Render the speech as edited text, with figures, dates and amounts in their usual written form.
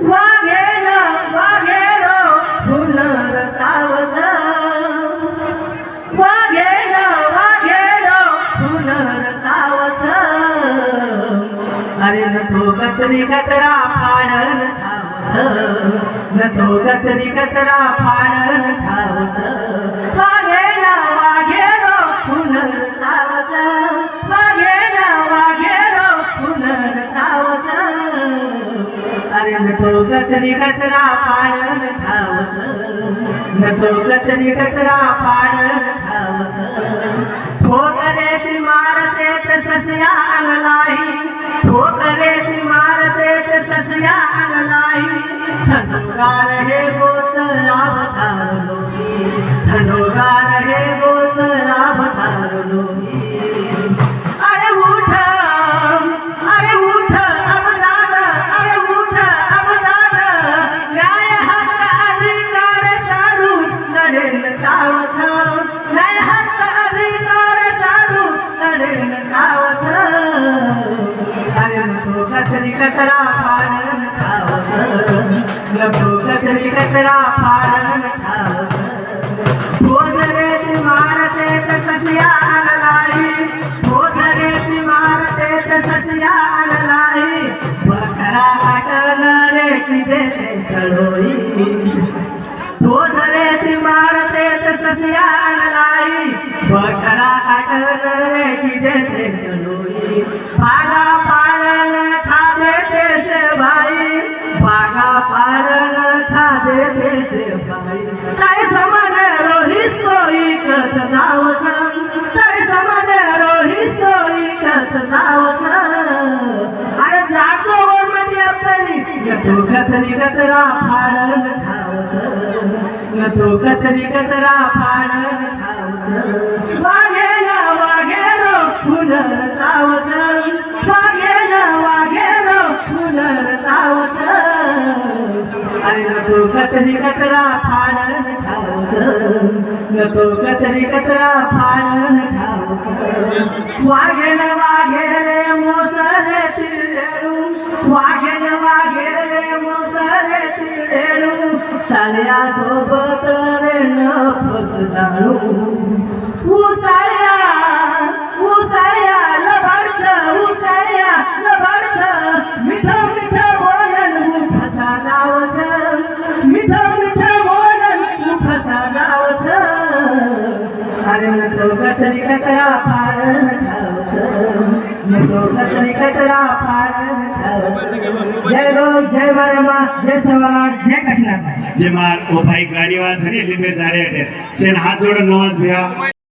वाघेन वाघेरो पुनर्चावच वाघेन वाघेरो पुनर्चावच अरे न तो कतरी कतरा फाडन खावच न तो कतरी कतरा फाडन खावच वाघेन वाघेरो पुनर्चावच वाघेन वाघेरो पुनर्चावच अरे न तो कतरी कतरा फाडन खावच न तो कतरी कतरा फाडन खावच ठोकरे ती मारते त सस्या आणलाई ठोकरे ती मारते त सस्या आणलाई थंडगार हे गोचला भतारलो थंडगार हे गोचला भतारलो अरे उठ अबदार अरे उठ अबदार न्याय हक्क अधिकार सारू लढेल चावच न्याय हक्क अधिकार सारू लढेल चावच अरे न तो कतरी कतरा फाडन खावच न तो कतरी कतरा फाडन खावच ठोसरे ती मारते त सस्या आणलाई ठोसरे ती मारते त सस्या आणलाई बकरा काटन रेटी देते सळोई ठोसरे ती मारते त सस्या आणलाई बकरा काटन रेटी देते सळोई भागा पाळन खादे तेसे भाई भागा पाळन खादे तेसे भाई काय समान रोही सोयी कत जावच तरी समान रोही सोयी कत जावच अरे जातो वरमती आपली न तो कतरी कतरा फाडन खावच न तो कतरी कतरा फाडन खावच वाघेन वाघेरो पुनर्चावच वाघेन वाघेरो पुनर्चावच अरे न तो कतरी कतरा फाडन खावच न तो कतरी कतरा फाडन खावच वाघेन वाघेरे मोसरे तिरेणू वाघेन वाघेरे मोसरे तिरेणू साळ्या सोबत रे न फस जाणू उसाळ्या उसाळ्या लबाडच उसाळ्या लबाडच मिठ मिठ बोलन मुठसा लावच मिठ मिठ बोलन मुठसा लावच अरे न तो कतरी कतरा फाडन खावच न तो कतरी कतरा फाडन खावच जय गो जय बरमा जय सवार जय कृष्ण जय मार ओ भाई गाड़ी वाला छनी लिंबे जाड़े अटे सेन हाथ जोड़ नवाज भैया